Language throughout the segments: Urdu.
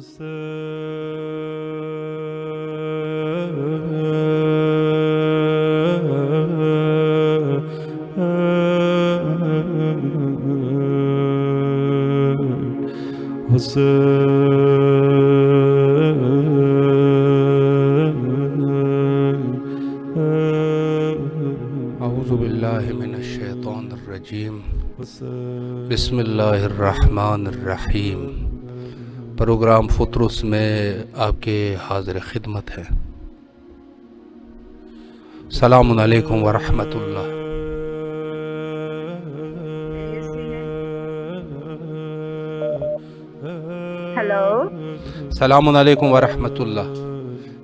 اعوذ باللہ من الشیطان الرجیم، بسم اللہ الرحمن الرحیم۔ پروگرام فطرس میں آپ کے حاضر خدمت ہے۔ السلام علیکم ورحمۃ اللہ۔ ہیلو، السلام علیکم ورحمۃ اللہ۔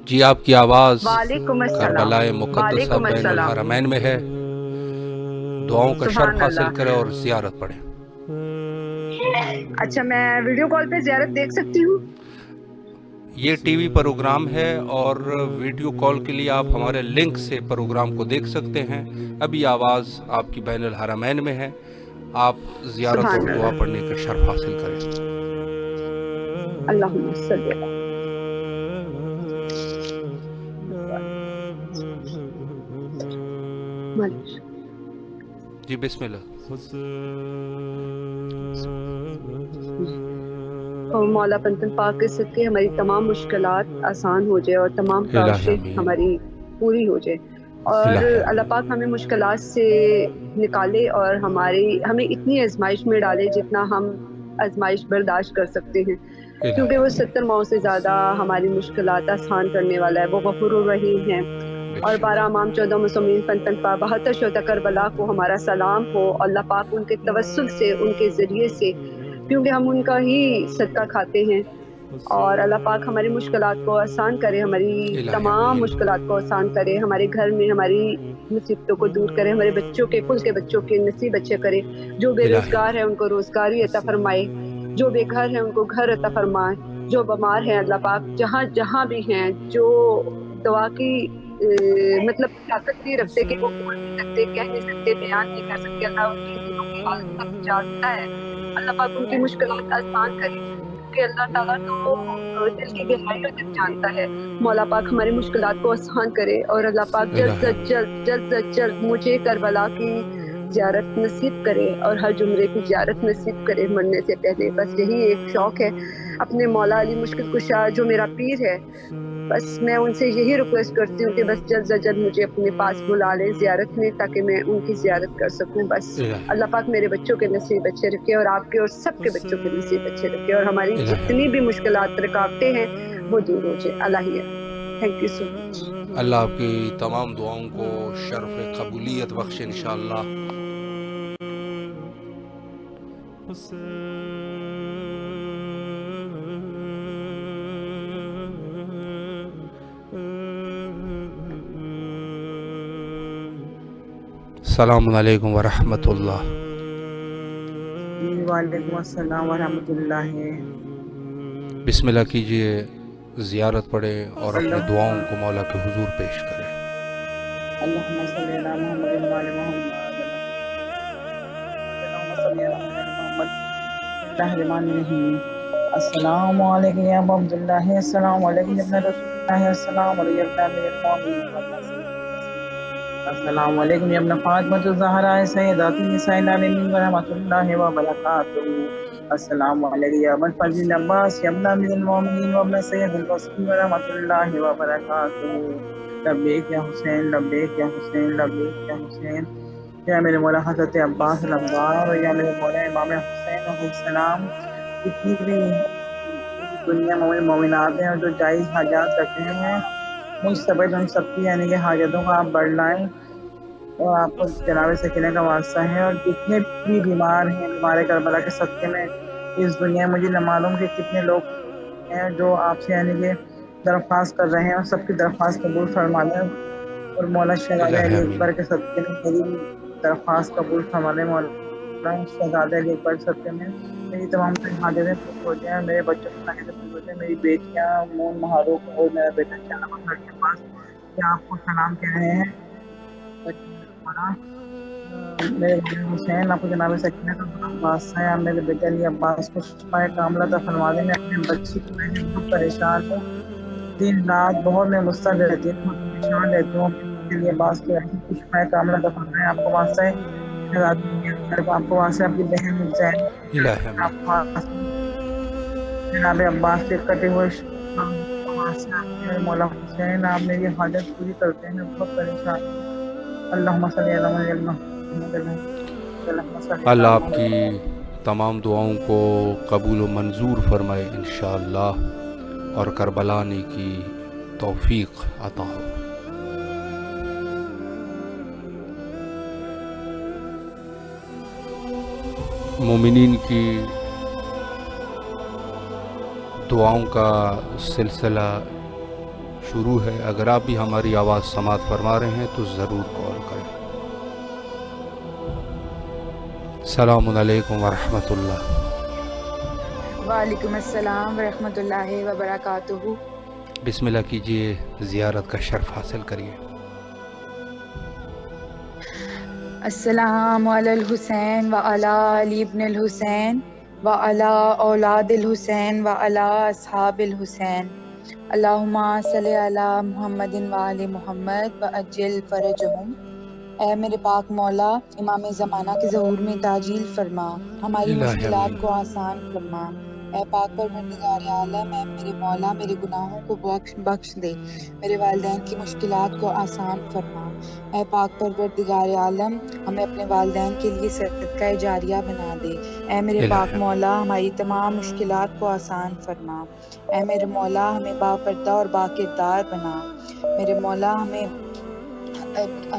جی آپ کی آواز وعلیکم السلام۔ کربلائے مقدسہ وعلیکم بین السلام۔ الحرمین میں ہے۔ دعاؤں کا سبحان شرف حاصل اللہ۔ کرے اور زیارت پڑھیں۔ اچھا، میں ویڈیو کال پہ زیارت دیکھ سکتی ہوں؟ یہ ٹی وی پروگرام ہے اور ویڈیو کال کے لیے آپ ہمارے لنک سے پروگرام کو دیکھ سکتے ہیں۔ ابھی آواز آپ کی بین الحرمین میں ہے، آپ زیارت اور دعا پڑھنے کا شرف حاصل کریں۔ اللہم صلی اللہ۔ جی بسم اللہ۔ اور مولا پنتن پاک کے صدقے ہماری تمام مشکلات آسان ہو جائے اور تمام خواہشیں ہماری پوری ہو جائے، اور اللہ پاک ہمیں مشکلات سے نکالے اور ہمیں اتنی آزمائش میں ڈالے جتنا ہم آزمائش برداشت کر سکتے ہیں، کیونکہ وہ 70 ماؤں سے زیادہ ہماری مشکلات آسان کرنے والا ہے۔ وہ غفور الرحیم ہیں۔ اور 12 امام 14 مسلمین پنتن پا 72 شہداء کربلا کو ہمارا سلام ہو۔ اللہ پاک ان کے توسل سے، ان کے ذریعے سے، کیونکہ ہم ان کا ہی صدقہ کھاتے ہیں، اور اللہ پاک ہماری مشکلات کو آسان کرے، ہماری تمام مشکلات کو آسان کرے، ہمارے گھر میں ہماری مصیبتوں کو دور کرے، ہمارے بچوں کے کل کے بچوں کے نصیب اچھے کرے، جو بے روزگار ہے ان کو روزگاری عطا فرمائے، جو بے گھر ہے ان کو گھر عطا فرمائے، جو بیمار ہیں اللہ پاک جہاں جہاں بھی ہیں، جو دعا کی مطلب طاقت نہیں رکھتے کہ وہ بول نہیں سکتے، کہہ نہیں سکتے، بیان نہیں کر سکتے، اللہ ان کی دلوں کی حالت سب جانتا ہے۔ اللہ پاک ان کی مشکلات آسان کرے، کیونکہ اللہ تعالیٰ تو دل کی گہرائیوں تک جانتا ہے۔ مولا پاک ہماری مشکلات کو آسان کرے، اور اللہ پاک جلد از جلد مجھے کربلا کی زیارت نصیب کرے اور ہر جمعے کی زیارت نصیب کرے مرنے سے پہلے۔ بس یہی ایک شوق ہے اپنے مولا علی مشکل کشا جو میرا پیر ہے، بس میں ان سے یہی ریکویسٹ کرتی ہوں کہ بس جلد از جلد مجھے اپنے پاس بلا لیں زیارت میں، تاکہ میں ان کی زیارت کر سکوں۔ بس اللہ پاک میرے بچوں کے نصیب اچھے رکھے، اور آپ کے اور سب کے بچوں کے نصیب اچھے رکھے، اور ہماری جتنی بھی مشکلات رکاوٹیں ہیں وہ دور ہو جائے۔ الہیہ تھینک یو سو مچ۔ اللہ آپ کی تمام دعاؤں کو شرف قبولیت بخشے انشاءاللہ۔ السلام علیکم ورحمۃ اللہ۔ وعلیکم السلام ورحمۃ اللہ۔ بسم اللہ کیجئے، زیارت پڑھیں اور اپنے دعاؤں کو مولا کے حضور پیش کریں۔ اللہم صلی علی محمد وعلی محمد، اللہم صلی علی محمد۔ بسم اللہ الرحمن الرحیم۔ السلام علیکم یا ابا عبداللہ، السلام علیکم ابن رسول اللہ، السلام علیکم ابن امیر المومنین، السلام علیکم یا ابن فاطمہ الزہرا سیدات النساء العالمین ورحمۃ اللہ وبرکاتہ۔ السلام علیکم یا ابن فضل عباس یا ابن امیر المومنین وابن سید البصری ورحمۃ اللہ وبرکاتہ۔ لبیک یا حسین، لبیک یا حسین، لبیک یا حسین۔ یا میرے مولا حضرت عباس الانوار، یا میرے مولا امام حسین علیہ السلام، جتنی بھی دنیا مومن مومنات ہیں اور جو جائز حاجات رکھے ہیں، مجھ سبت ان سب کی یعنی کہ حاجتوں کو آپ بڑھ لائیں، اور آپ کو جناب سکینہ کا واسطہ ہے، اور جتنے بھی بیمار ہیں بیمار کربلا کے صدقے میں اس دنیا میں مجھے نہ معلوم کہ کتنے لوگ ہیں جو آپ سے یعنی کہ درخواست کر رہے ہیں، اور سب کی درخواست قبول فرما لیں، اور مولا شہزادہ علی اکبر کے صدقے میں میری بھی درخواست قبول فرما لیں۔ مولا شہزادہ علی اکبر کے صدقے میں میری تمام حاجتیں پوری ہو جائیں، میرے بچوں کی حاجتیں پوری ہو جائیں، میری بیٹیاں مون مہاروق اور میرا بیٹا شہنواز گھر کے پاس، یہ آپ کو سلام کہہ رہے ہیں۔ میرے والد حسین آپ کو جناب سکینہ کا عباس ہے، آپ میرے بیٹے علی عباس کو شفا کاملہ عطا فرما دیں۔ میں اپنے بچی کو میں بہت پریشان ہوں، دن رات بہت میں مستعد رہتی ہوں، بہت پریشان رہتی ہوں، علی عباس کو شفا کاملہ عطا فرمائیں۔ آپ کو واسطہ ہے آپ کو واسطہ ہے، آپ کی بہن زین الہ آپ آمین۔ کو واسطہ ہے، جناب عباس کے کٹے ہوئے میرے مولا حسین آپ میری حاجت پوری کرتے ہیں، میں بہت پریشان ہوں۔ اللہم صلی علی محمد اللہم صلی علی اللہ آپ محمد۔ کی تمام دعاؤں کو قبول و منظور فرمائے انشاءاللہ، اور کربلا آنے کی توفیق عطا ہو۔ مومنین کی دعاؤں کا سلسلہ شروع ہے۔ اگر آپ بھی ہماری آواز سماعت فرما رہے ہیں تو ضرور کال کریں۔ السلام علیکم ورحمۃ اللہ۔ وعلیکم السلام ورحمۃ اللہ وبرکاتہ۔ بسم اللہ کیجئے، زیارت کا شرف حاصل کریے۔ السلام علی الحسین وعلی علی ابن الحسین وعلی اولاد الحسین وعلی اصحاب الحسین، اللہم صلی علی محمد وعلی محمد وعجل فرجہم۔ اے میرے پاک مولا، امام زمانہ کے ظہور میں تعجیل فرما، ہماری الہ مشکلات آمین۔ کو آسان فرما۔ اے پاک پروردگار عالم، اے میرے مولا میرے گناہوں کو بخش دے، میرے والدین کی مشکلات کو آسان فرما۔ اے پاک پروردگار عالم، ہمیں اپنے والدین کے لیے صدقہ جاریہ بنا دے۔ اے میرے الہ پاک آمین۔ مولا، ہماری تمام مشکلات کو آسان فرما۔ اے میرے مولا، ہمیں باپردہ اور باکردار بنا۔ میرے مولا، ہمیں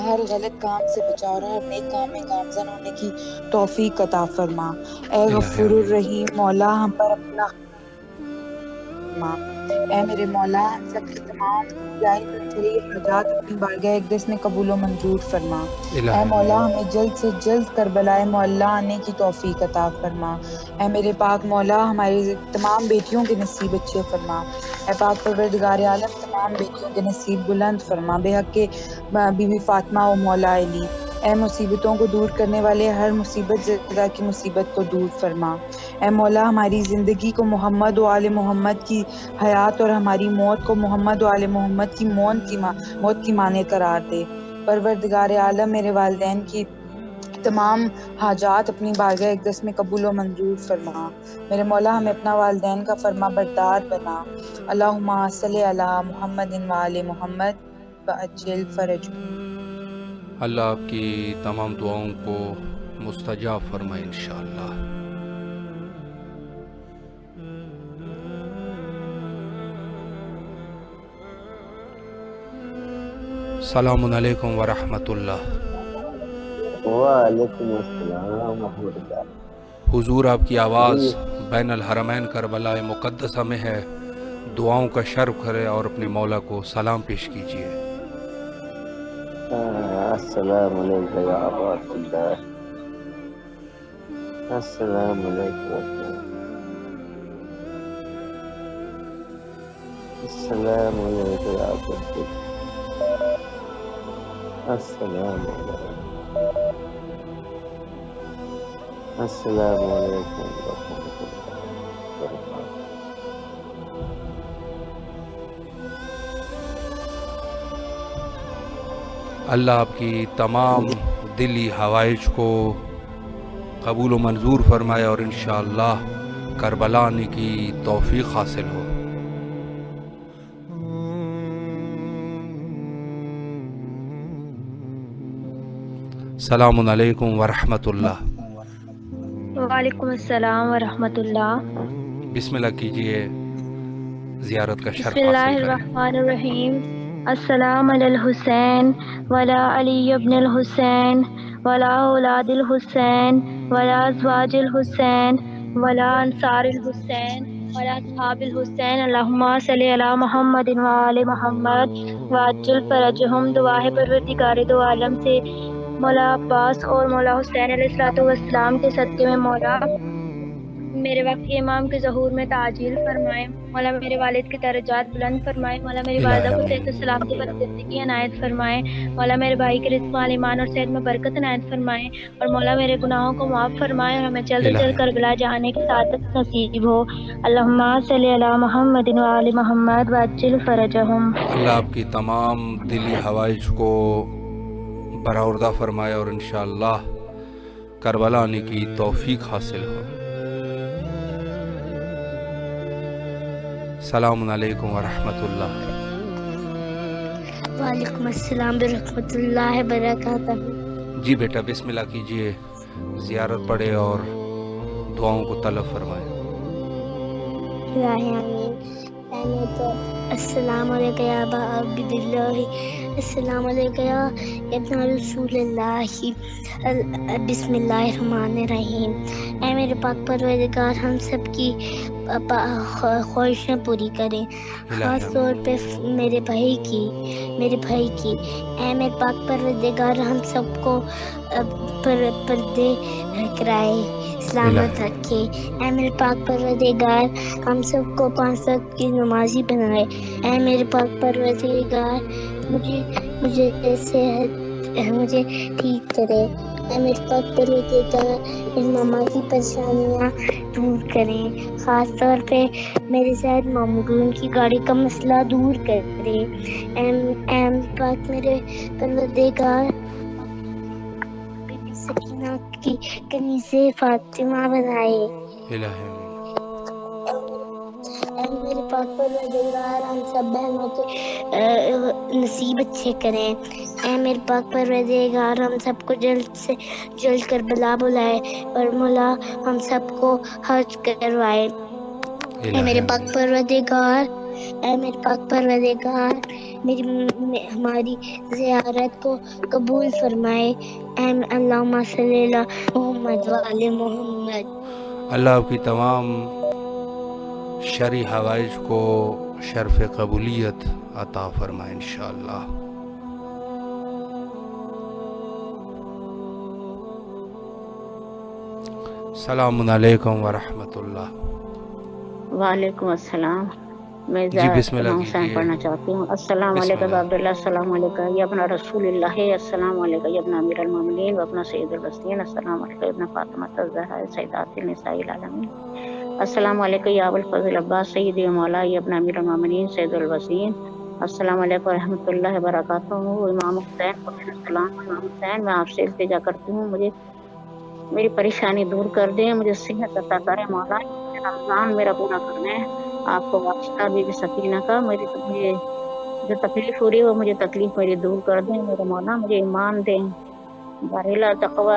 ہر غلط کام سے بچا اور ہر نیک کام میں گامزن ہونے کی توفیق عطا فرما۔ اے الہ غفور آمین۔ الرحیم مولا، ہم پر اپنا فرما۔ اے میرے مولا، ہم سب کی تمام ظاہر اور حاجات اپنی بارگاہ اقدس میں قبول و منظور فرما۔ الہ اے مولا، آمین۔ ہمیں جلد سے جلد کربلائے معلیٰ آنے کی توفیق عطا فرما۔ اے میرے پاک مولا، ہماری تمام بیٹیوں کے نصیب اچھے فرما۔ اے پاک پروردگار عالم، تمام بیٹیوں کے نصیب بلند فرما، بے حق کے بی بی فاطمہ و مولا علی۔ اے مصیبتوں کو دور کرنے والے، ہر مصیبت زدہ کی مصیبت کو دور فرما۔ اے مولا، ہماری زندگی کو محمد و آل محمد کی حیات اور ہماری موت کو محمد و آل محمد کی موت کی مانند قرار دے۔ پروردگار عالم، میرے والدین کی تمام حاجات اپنی بارگاہ اقدس میں قبول و منظور فرما۔ میرے مولا، ہمیں اپنا والدین کا فرما بردار بنا۔ اللہم صلی علی محمد وعلی محمد وعجل فرجہم۔ اللہ آپ کی تمام دعاؤں کو مستجاب فرمائے انشاءاللہ۔ السلام علیکم ورحمۃ اللہ۔ وعلیکم السلام ورحمۃ اللہ۔ حضور آپ کی آواز بین الحرمین کربلا مقدسہ میں ہے، دعاؤں کا شرف کرے اور اپنے مولا کو سلام پیش کیجیے۔ السلام علیکم یا عباد اللہ، السلام علیکم، السلام علیکم یا عباد اللہ، السلام علیکم، السلام علیکم ورحمۃ اللہ وبرکاتہ۔ اللہ آپ کی تمام دلی حوائج کو قبول و منظور فرمائے اور انشاءاللہ کربلا آنے کی توفیق حاصل ہو۔ السلام علیکم ورحمۃ اللہ۔ وعلیکم السلام ورحمۃ اللہ۔ بسم اللہ کیجئے، زیارت کا شرف بسم اللہ حاصل کریں۔ الرحمن الرحیم۔ السلام علی الحسین وعلی علی ابن الحسین وعلی اولاد الحسین وعلی ازواج الحسین وعلی انصار الحسین وعلی اصحاب الحسین، اللہم صلی علی محمد وعلی محمد وعجل فرجہم۔ دعا ہے پروردگار دو عالم سے مولا عباس اور مولا حسین علیہ الصلوۃ والسلام کے صدقے میں مولا میرے وقت کے امام کے ظہور میں تعجیل فرمائے، مولا میرے والد کے درجات بلند فرمائے، مولا میری والدہ کو صحت و سلامتی پر زندگی عنایت فرمائے، مولا میرے بھائی کے رزق مال ایمان اور صحت میں برکت عنایت فرمائے، اور مولا میرے گناہوں کو معاف فرمائے، اور ہمیں جلد از جلد کربلا جانے کی سعادت نصیب ہو۔ اللہم صلی علی محمد و آل محمد وعجل فرجہم۔ اللہ آپ کی تمام دلی حوائج کو برآوردہ فرمائے اور انشاءاللہ کربلا آنے کی توفیق حاصل ہو۔ السلام علیکم ورحمۃ اللہ۔ وعلیکم السلام ورحمۃ اللہ وبرکاتہ۔ جی بیٹا بسم اللہ کیجئے، زیارت پڑھے اور دعاؤں کو طلب فرمائے۔ السلام علیکم یا ابا عبد اللہ، السلام علیکم یا ابن رسول اللہ، بسم اللہ الرحمن الرحیم۔ اے میرے پاک پروردگار ہم سب کی خواہشیں پوری کریں، خاص طور پہ میرے بھائی کی اے میرے پاک پروردگار ہم سب کو پردے کرائے، سلامت رکھے۔ اے میرے پاک پروردگار ہم سب کو 5 وقت کی نمازی بنائے۔ اے میرے پاک پروردگار مجھے ٹھیک کرے۔ اے میرے پاک پروردگار میری ماما کی پریشانیاں دور کریں، خاص طور پہ میرے زید مامون کی گاڑی کا مسئلہ دور کرے۔ اے پاک میرے پروردگار بی بی سکینہ کی کنیزِ فاطمہ بنائے۔ اے میرے پاک پروردگار ہم سب بہنوں کے نصیب اچھے کریں۔ اے میرے پاک پروردگار ہم سب کو جلد سے جلد کربلا بلائے اور مولا ہم سب کو حج کروائے۔ اے میرے پاک پروردگار ہماری زیارت کو قبول فرمائے۔ اللہم صلی علی محمد وعلی محمد۔ اللہ آپ کی تمام شرعی حوائج کو شرف قبولیت عطا فرمائے انشاءاللہ۔ السلام علیکم ورحمۃ اللہ۔ وعلیکم السلام۔ میں جی بسم اللہ حسین کیجئے۔ پڑھنا چاہتی ہوں۔ السلام علیکم عبداللہ، السلام علیکم یا ابن رسول اللہ، السلام علیکم یا ابن امیر المومنین و ابن سید الوصیین، السلام علیکم ابن فاطمہ الزہرا سیدات النساء العالمین، السلام علیکم یا ابو الفضل عباس سیدی مولا یا ابن امیر المومنین سید الوصیین، السلام علیکم ورحمۃ اللہ وبرکاتہ۔ امام حسین علیہ السلام، امام حسین میں آپ سے التجا کرتی ہوں، مجھے میری پریشانی دور کر دیں، مجھے صحت عطا کریں مولا، رمضان میرا پورا کرنا ہے آپ کو واسطہ بی بی سکینہ کا، مجھے جو تکلیف ہو رہی ہے وہ مجھے تکلیف میری دور کر دیں میرے مولا، مجھے ایمان دیں، بارلا تقوی،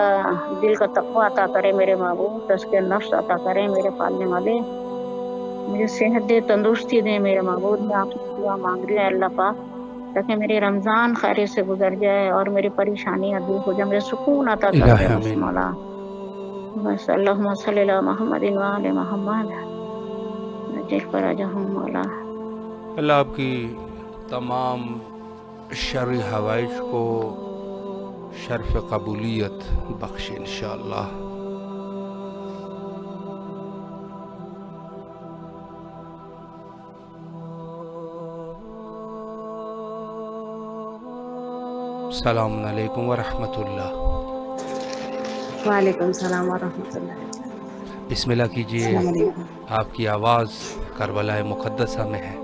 دل کا تقوی عطا کرے میرے معبود، تزکیہ نفس عطا کریں میرے پالنے والے، مجھے صحت دے، تندرستی دیں میرے معبود۔ میں آپ سے دعا مانگ رہی ہوں اللہ پاک تاکہ میرے رمضان خیر سے گزر جائے اور میری پریشانیاں دور ہو جائیں، مجھے سکون عطا کر دے بس مولا، بس اللہم صلی علی محمد و آل محمد جل فرجہم مولا۔ اللہ آپ کی تمام شرعی حوائج کو شرف قبولیت بخشے انشاءاللہ۔ السلام علیکم ورحمۃ اللہ۔ وعلیکم السلام ورحمۃ اللہ۔ بسم اللہ کیجئے، السلام علیکم۔ آپ کی آواز کربلا مقدسہ میں ہے،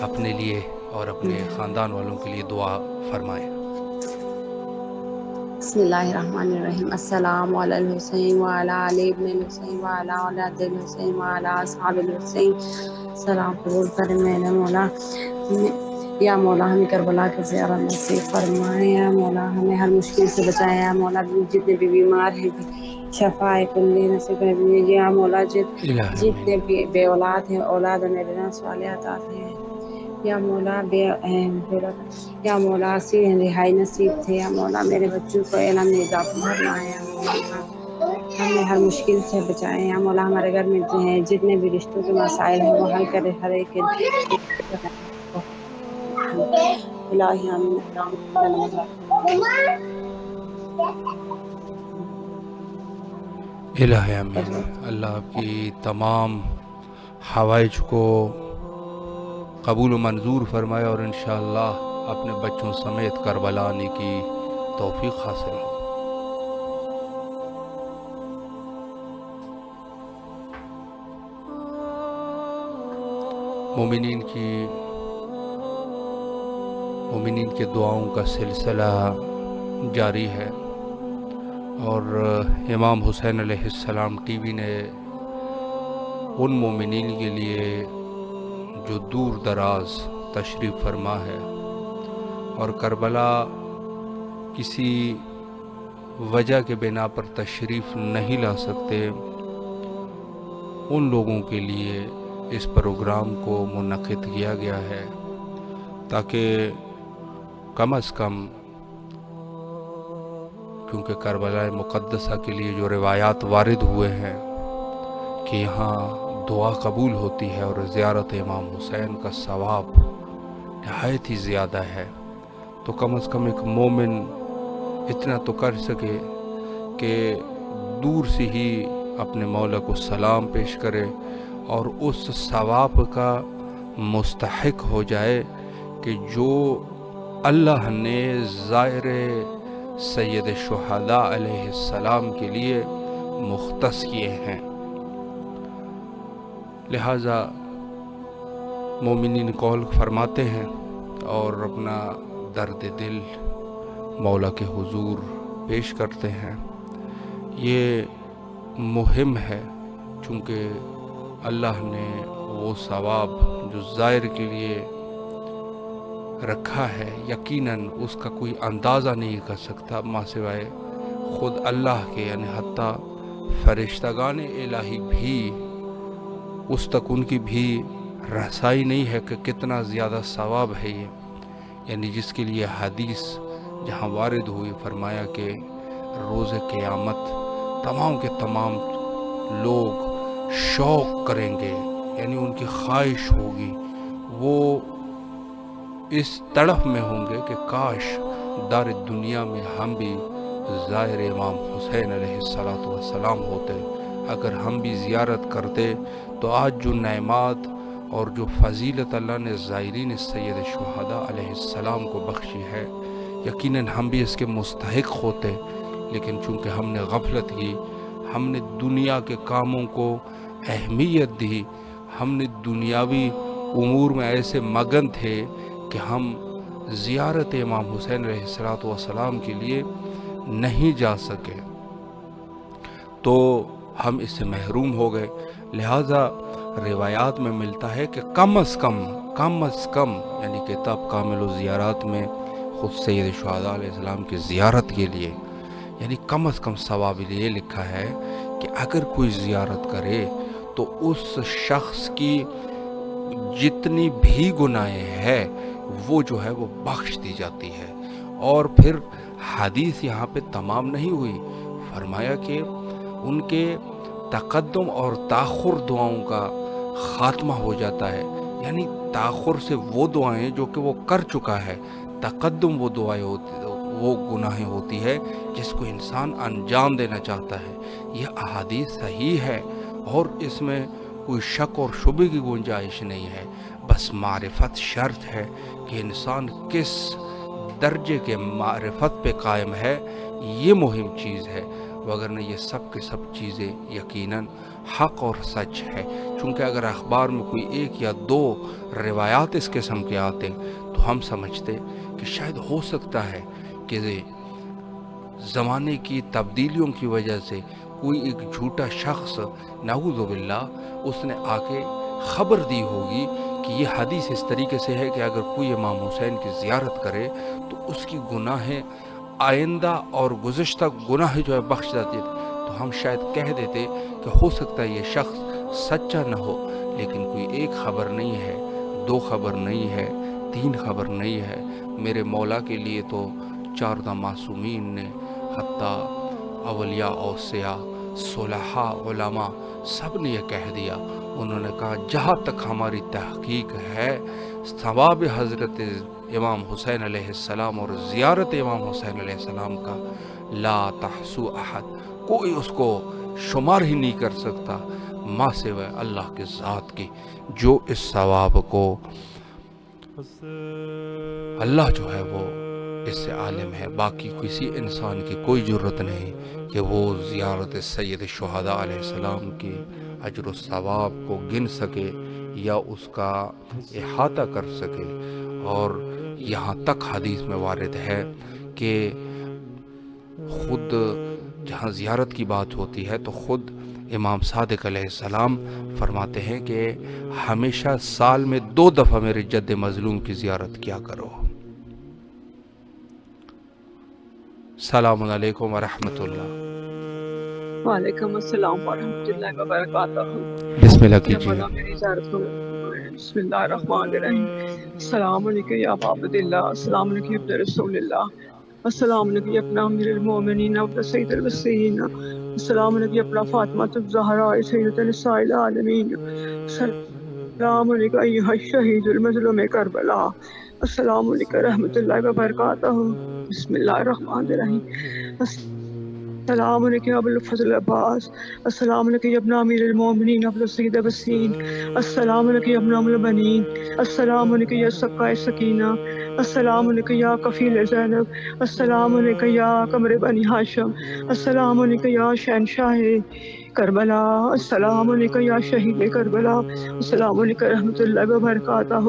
اپنے لیے اور اپنے خاندان والوں کے لیے دعا فرمائیں۔ بسم اللہ الرحمن الرحیم۔ السلام علی الحسین وعلی آل ابن الحسین وعلی اولاد الحسین وعلی اصحاب الحسین۔ سلام قبول کریں میرے مولا، یا مولا ہمیں کربلا کے زیارت نصیب فرمائیں، یا مولا ہمیں ہر مشکل سے بچائیں، یا مولا جتنے بھی بیمار ہیں شفاء کلی نصیب فرمائیں، یا مولا جتنے بھی بے اولاد ہیں اولاد میں بنا صالحات ہیں، یا مولا یا مولا رہائی نصیب تھے، یا مولا میرے بچوں کو علم میں اضافہ فرمائیں، یا مولا ہمیں ہر مشکل سے بچائیں، یا مولا ہمارے گھر میں جتنے بھی رشتوں کے مسائل ہیں وہ حل کرے، ہر ایک الہی آمین۔ الہ امین، اللہ آپ کی تمام حوائج کو قبول و منظور فرمائے اور انشاءاللہ اپنے بچوں سمیت کربلا آنے کی توفیق حاصل ہو۔ مومنین کی دعاؤں کا سلسلہ جاری ہے، اور امام حسین علیہ السلام ٹی وی نے ان مومنین کے لیے جو دور دراز تشریف فرما ہے اور کربلا کسی وجہ کے بنا پر تشریف نہیں لا سکتے، ان لوگوں کے لیے اس پروگرام کو منعقد کیا گیا ہے تاکہ کم از کم، کیونکہ کربلا مقدسہ کے لیے جو روایات وارد ہوئے ہیں کہ یہاں دعا قبول ہوتی ہے اور زیارت امام حسین کا ثواب نہایت ہی زیادہ ہے، تو کم از کم ایک مومن اتنا تو کر سکے کہ دور سے ہی اپنے مولا کو سلام پیش کرے اور اس ثواب کا مستحق ہو جائے کہ جو اللہ نے زائر سید الشہداء علیہ السلام کے لیے مختص کیے ہیں۔ لہٰذا مومنین قول فرماتے ہیں اور اپنا درد دل مولا کے حضور پیش کرتے ہیں۔ یہ مہم ہے چونکہ اللہ نے وہ ثواب جو زائر کے لیے رکھا ہے، یقیناً اس کا کوئی اندازہ نہیں کر سکتا ماں سوائے خود اللہ کے، یعنی حتیٰ فرشتگان الہی بھی اس تک ان کی بھی رسائی نہیں ہے کہ کتنا زیادہ ثواب ہے یہ، یعنی جس کے لیے حدیث جہاں وارد ہوئی فرمایا کہ روز قیامت تمام کے تمام لوگ شوق کریں گے، یعنی ان کی خواہش ہوگی، وہ اس تڑف میں ہوں گے کہ کاش دار دنیا میں ہم بھی زائر امام حسین علیہ السلام ہوتے، اگر ہم بھی زیارت کرتے تو آج جو نعمات اور جو فضیلت اللہ نے زائرین سید الشہداء علیہ السلام کو بخشی ہے، یقیناً ہم بھی اس کے مستحق ہوتے، لیکن چونکہ ہم نے غفلت کی، ہم نے دنیا کے کاموں کو اہمیت دی، ہم نے دنیاوی امور میں ایسے مگن تھے کہ ہم زیارت امام حسین علیہ السلام کے لیے نہیں جا سکے، تو ہم اس سے محروم ہو گئے۔ لہٰذا روایات میں ملتا ہے کہ کم از کم یعنی کتاب کامل الزیارات میں خود سید الشہداء علیہ السلام کی زیارت کے لیے یعنی کم از کم ثواب یہ لکھا ہے کہ اگر کوئی زیارت کرے تو اس شخص کی جتنی بھی گناہیں ہیں وہ جو ہے وہ بخش دی جاتی ہے۔ اور پھر حدیث یہاں پہ تمام نہیں ہوئی، فرمایا کہ ان کے تقدم اور تاخر دعاؤں کا خاتمہ ہو جاتا ہے، یعنی تاخر سے وہ دعائیں جو کہ وہ کر چکا ہے، تقدم وہ دعائیں وہ گناہیں ہوتی ہے جس کو انسان انجام دینا چاہتا ہے۔ یہ احادیث صحیح ہے اور اس میں کوئی شک اور شبہ کی گنجائش نہیں ہے، بس معرفت شرط ہے کہ انسان کس درجے کے معرفت پہ قائم ہے، یہ مہم چیز ہے، وگرنہ یہ سب کے سب چیزیں یقیناً حق اور سچ ہے۔ چونکہ اگر اخبار میں کوئی ایک یا دو روایات اس قسم کے آتے تو ہم سمجھتے کہ شاید ہو سکتا ہے کہ زمانے کی تبدیلیوں کی وجہ سے کوئی ایک جھوٹا شخص نعوذ باللہ اس نے آ کے خبر دی ہوگی کہ یہ حدیث اس طریقے سے ہے کہ اگر کوئی امام حسین کی زیارت کرے تو اس کی گناہیں آئندہ اور گزشتہ گناہ جو ہے بخش جاتی ہے، تو ہم شاید کہہ دیتے کہ ہو سکتا ہے یہ شخص سچا نہ ہو، لیکن کوئی ایک خبر نہیں ہے، دو خبر نہیں ہے، تین خبر نہیں ہے۔ میرے مولا کے لیے تو 14 معصومین نے، حتیٰ اولیاء اوصیاء صلحاء علماء سب نے یہ کہہ دیا، انہوں نے کہا جہاں تک ہماری تحقیق ہے ثواب حضرت امام حسین علیہ السلام اور زیارت امام حسین علیہ السلام کا لا تحسو احد، کوئی اس کو شمار ہی نہیں کر سکتا ماں سوائے اللہ کے ذات کی، جو اس ثواب کو اللہ جو ہے وہ اس سے عالم ہے۔ باقی کسی انسان کی کوئی جرت نہیں کہ وہ زیارت سید الشہداء علیہ السلام کی اجر و ثواب کو گن سکے یا اس کا احاطہ کر سکے۔ اور یہاں تک حدیث میں وارد ہے کہ خود جہاں زیارت کی بات ہوتی ہے تو خود امام صادق علیہ السلام فرماتے ہیں کہ ہمیشہ سال میں 2 دفعہ میرے جد مظلوم کی زیارت کیا کرو۔ السلام علیکم ورحمۃ اللہ۔ وعلیکم السلام ورحمۃ اللہ وبرکاتہ۔ بسم اللہ کیجیے۔ میری زیارت کو بسم اللہ الرحمن الرحیم۔ السلام علیکم یا عبد اللہ، السلام علیکم ابن رسول اللہ، السلام علیکم اپنا امیر المومنین اپنا سید الوسیین، السلام علیکم اپنا فاطمہ الزہراء سیدۃ نساء العالمین، السلام علیکم ایھا الشہید المظلوم کربلا، السلام علیکم رحمۃ اللہ وبرکاتہ۔ بسم اللہ الرحمن الرحیم۔ السلام علیکم ابو الفضل عباس، السلام علیکم ابن امیر المومنین ابو السید وسیم، السلام علیکم ابن ام البنین، السلام علیکم یا سقائے سکینہ، السلام علیکم یا کفیل زینب، السلام علیکم یا قمر بنی ہاشم، السلام علیکم یا شہنشاہ کربلا، السلام علیکم یا شہید کربلا، السلام علیکم رحمۃ اللہ وبرکاتہ۔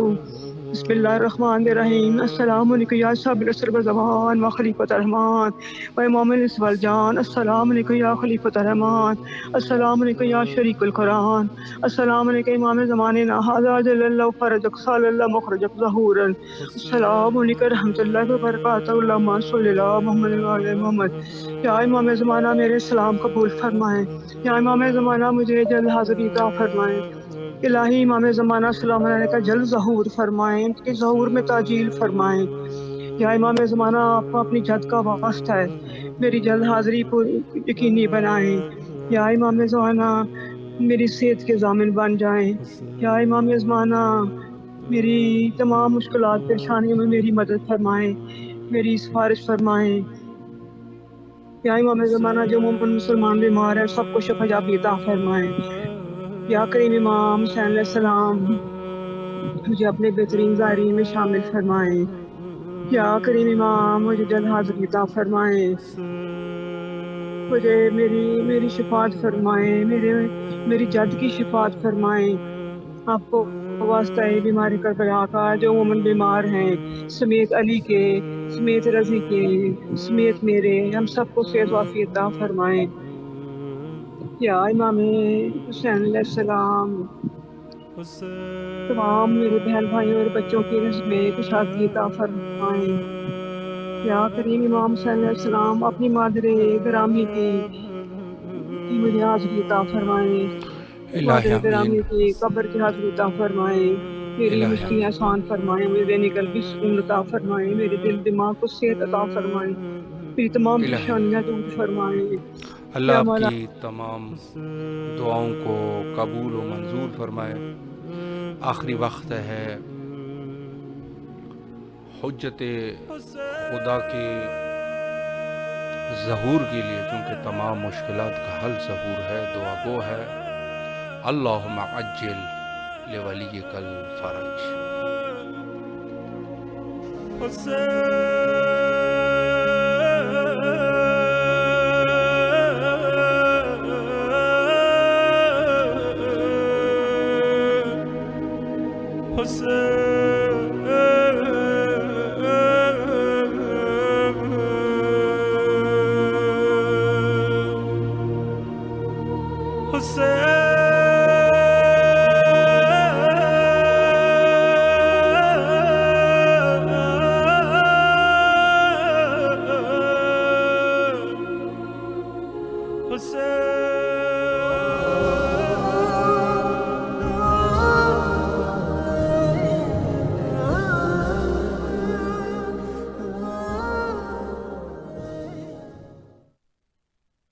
بسم اللہ الرحمن الرحیم۔ السلام علیکم یا صاحب العصر والزمان و خلیفۃ الرحمان و امام الانس والجان، السلام علیکم یا خلیفۃ الرحمان، السلام علیکم یا شریک القرآن، السلام علیکم امام زماننا ھذا جل اللہ فرجک صلی اللہ مخرجک ظہورا، السلام علیکم رحمۃ اللہ وبرکاتہ۔ اللہم صلی علی محمد و علی محمد۔ یا امام زمانہ میرے سلام قبول فرمائیں، یا امام زمانہ مجھے جلد حاضری عطا فرمائیں، الہی امام زمانہ سلام علیہ کا جلد ظہور فرمائیں، ان کے ظہور میں تعجیل فرمائیں۔ یا امام زمانہ آپ کو اپنی جد کا واسطہ ہے، میری جلد حاضری یقینی بنائیں۔ یا امام زمانہ میری صحت کے ضامن بن جائیں۔ یا امام زمانہ میری تمام مشکلات پریشانیوں میں میری مدد فرمائیں، میری سفارش فرمائیں۔ یا امام زمانہ جو مومن مسلمان بیمار ہیں سب کو شفا یابی عطا فرمائیں۔ یا کریم امام حسین علیہ السلام مجھے اپنے بہترین زائرین میں شامل فرمائیں۔ یا کریم امام مجھے جلد حاضری عطا فرمائیں، مجھے میری شفاعت فرمائیں، میری جد کی شفاعت فرمائیں۔ آپ کو واسطہ ہے بیماری کربلا کا، جو مومن بیمار ہیں سمیت علی کے، سمیت رضی کے، سمیت میرے، ہم سب کو صحت و عافیت عطا فرمائیں۔ یا امام حسین علیہ السلام تمام میرے بہن بھائیوں اور بچوں کی رزق میں کشادگی عطا فرمائیں۔ یا کریم امام حسین علیہ السلام اپنی مادر گرامی کی مجھے حاضری عطا فرمائیں، مادر گرامی کی قبر کی حاضری عطا فرمائیں، میری مشکلیں آسان فرمائیں، میرے نکل بھی سکون عطا فرمائیں، میرے دل دماغ کو صحت عطا فرمائیں، میری تمام پریشانیاں دور فرمائیں۔ اللہ آپ کی تمام دعاؤں کو قبول و منظور فرمائے۔ آخری وقت ہے حجت خدا کے ظہور کے لیے، کیونکہ تمام مشکلات کا حل ظہور ہے، دعا گو ہے۔ اللہم عجل لولیک الفرج۔ حسین